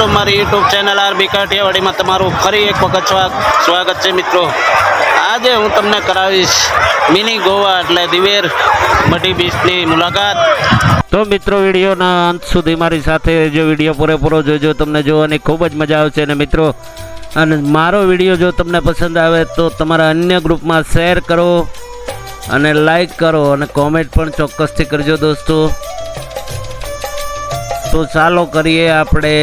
દોસ્તો, મારી YouTube channel RB કાઠિયાવાડીમાં તમારું ફરી એક વખત સ્વાગત છે મિત્રો। આજે હું તમને કરાવીશ મિની ગોવા એટલે દિવેર મઢી બીચની મુલાકાત। તો મિત્રો, વિડીયોના અંત સુધી મારી સાથે જો વિડીયો પૂરેપૂરો જોજો, તમને જોવાની ખૂબ જ મજા આવશે। અને મિત્રો, અને મારો વિડીયો જો તમને પસંદ આવે તો તમારા અન્ય ગ્રુપમાં શેર કરો અને લાઈક કરો અને કોમેન્ટ પણ ચોક્કસથી કરજો દોસ્તો। તો ચાલો કરીએ આપણે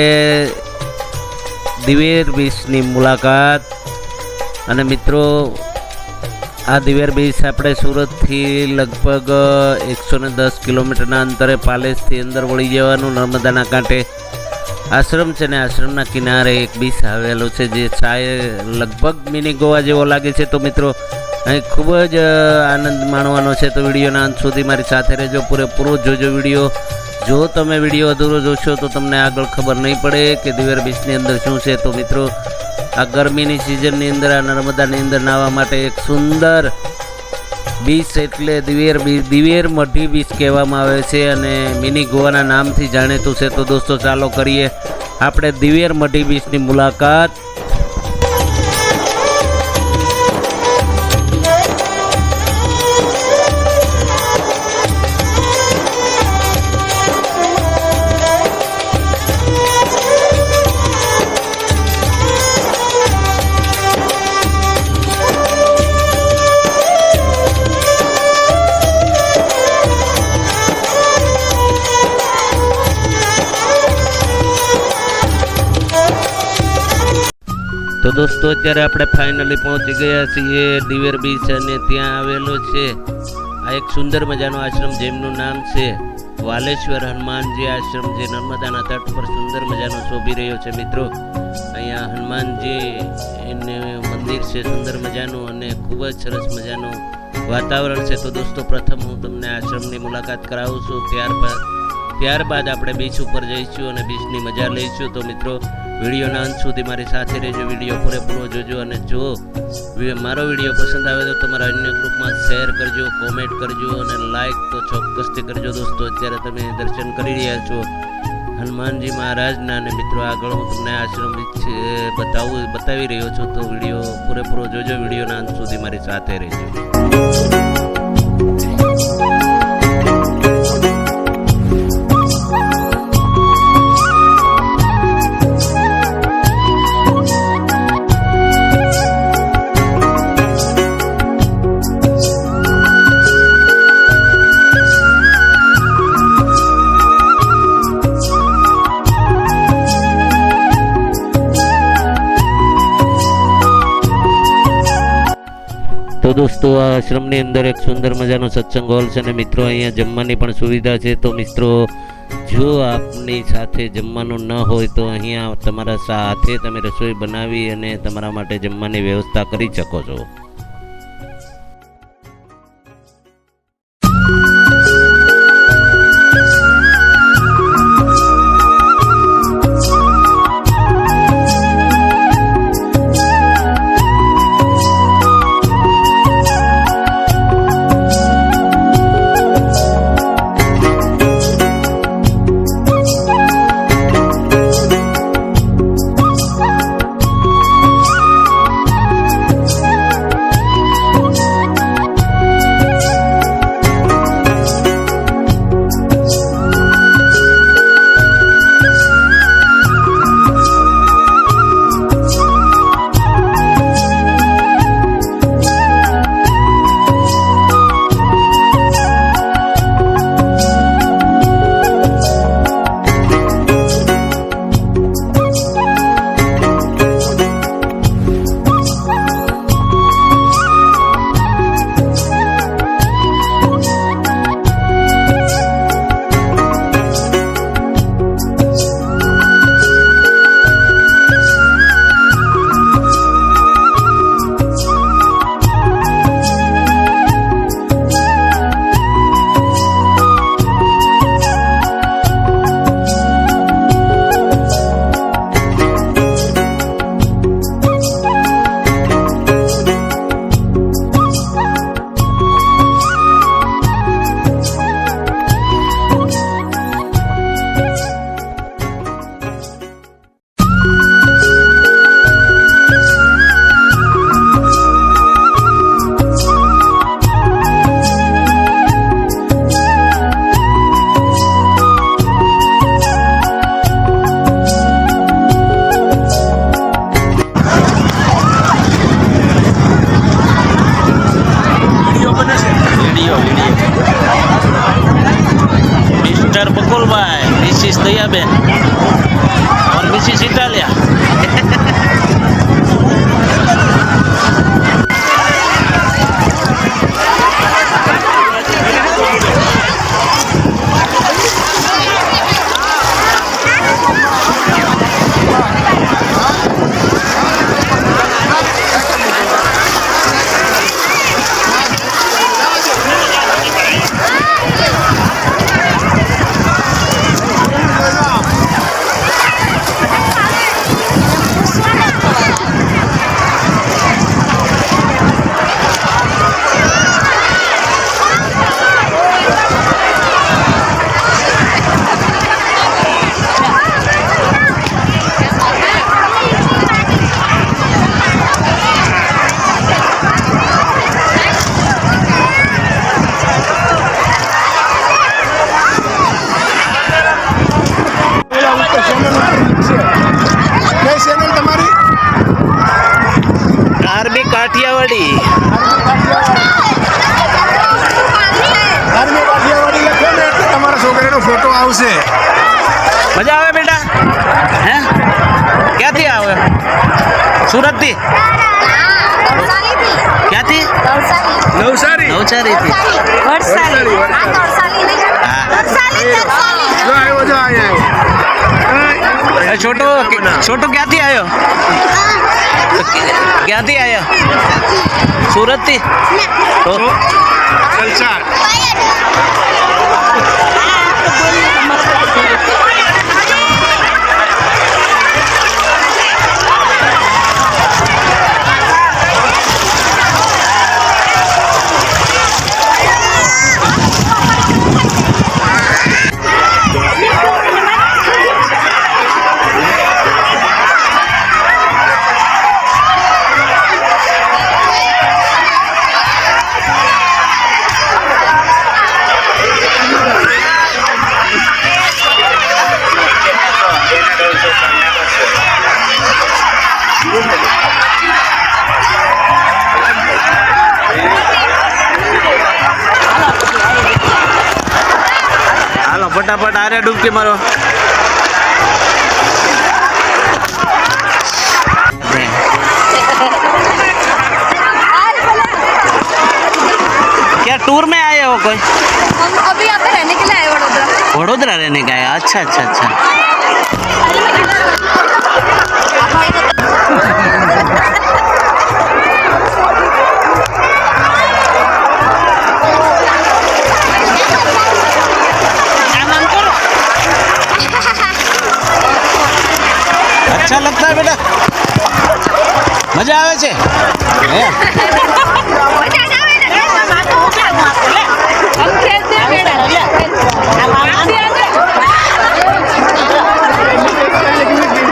દિવેર બીચની મુલાકાત। અને મિત્રો, આ દિવેર બીચ આપણે સુરતથી લગભગ 110 કિલોમીટરના અંતરે પાલેસથી અંદર વળી જવાનું। નર્મદાના કાંઠે આશ્રમ છે ને આશ્રમના કિનારે એક બીચ આવેલો છે જે લગભગ મિની ગોવા જેવો લાગે છે। તો મિત્રો, અહીં ખૂબ જ આનંદ માણવાનો છે। તો વિડીયોના અંત સુધી મારી સાથે રહેજો, પૂરેપૂરો જોજો વિડીયો। જો તમે વિડીયો અધૂરો જોશો તો તમને આગળ ખબર નહીં પડે કે દિવેર બીચની અંદર શું છે। તો મિત્રો, આ ગરમીની સિઝનની અંદર આ નર્મદાની અંદર નાહવા માટે એક સુંદર બીચ એટલે દિવેર મઢી બીચ કહેવામાં આવે છે અને મિની ગોવાના નામથી જાણીતું છે। તો દોસ્તો, ચાલો કરીએ આપણે દિવેર મઢી બીચની મુલાકાત। તો દોસ્તો, અત્યારે આપણે ફાઇનલી પહોંચી ગયા છીએ દિવેર બીચ અને ત્યાં આવેલો છે આ એક સુંદર મજાનો આશ્રમ જેમનું નામ છે વાલેશ્વર હનુમાનજી આશ્રમ, જે નર્મદાના તટ પર સુંદર મજાનો શોભી રહ્યો છે મિત્રો। અહીંયા હનુમાનજી મંદિર છે સુંદર મજાનું અને ખૂબ જ સરસ મજાનું વાતાવરણ છે। તો દોસ્તો, પ્રથમ હું તમને આશ્રમની મુલાકાત કરાવું છું, ત્યારબાદ આપણે બીચ ઉપર જઈશું અને બીચની મજા લઈશું। તો મિત્રો, વિડીયોના અંત સુધી મારી સાથે રહેજો, વિડીયો પૂરેપૂરો જોજો। અને જો મારો વિડીયો પસંદ આવે તો તમારા અન્ય ગ્રુપમાં શેર કરજો, કોમેન્ટ કરજો અને લાઈક તો ચોક્કસથી કરજો દોસ્તો। અત્યારે તમે દર્શન કરી રહ્યા છો હનુમાનજી મહારાજના અને મિત્રો, આગળ હું તમને આશ્રમ બતાવી રહ્યો છું। તો વિડીયો પૂરેપૂરો જોજો, વિડીયોના અંત સુધી મારી સાથે રહેજો। તો દોસ્તો, આ આશ્રમની અંદર એક સુંદર મજાનો સત્સંગ હોલ છે અને મિત્રો, અહીંયા જમવાની પણ સુવિધા છે। તો મિત્રો, જો આપની સાથે જમવાનું ન હોય તો અહીંયા તમારા સાથે તમે રસોઈ બનાવી અને તમારા માટે જમવાની વ્યવસ્થા કરી શકો છો। કાઠિયાવાડી. ધાર્મિક કાઠિયાવાડી લખો ને એટલે તમારા છોકરાનો ફોટો આવશે. મજા આવે બેટા? હે ક્યાંથી આવે? સુરતથી? ક્યાંથી? નવસારી. નવસારીથી. હા. જો આવ્યો, જો અહીંયા છોટો છોટો ક્યાંથી આવ્યો? ક્યાંથી આવ્યો? સુરતથી? તો વલસાડ. હાલો ફટાફટ આરે ડૂબકી મારો. क्या टूर में आए हो कोई? हम अभी यहाँ पे रहने के लिए आए वडोदरा। वडोदरा रहने का है. अच्छा अच्छा अच्छा. अच्छा लगता है बेटा? मजा आवे છે? હે? हम खेलते हैं बेटा।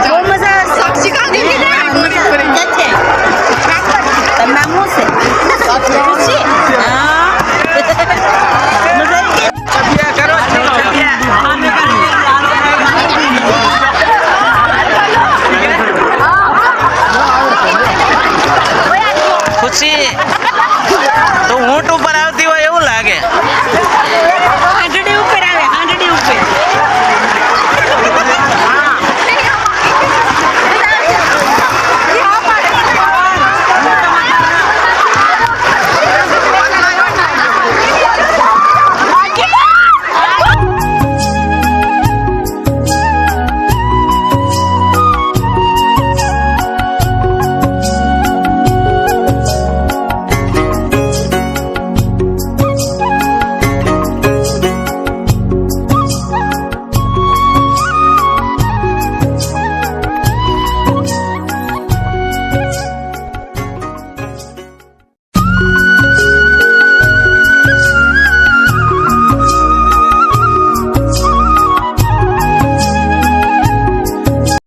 बहुत मजा साक्षी का दिन नामों से ખુશી તો ઊંટ ઉપર આવતી હોય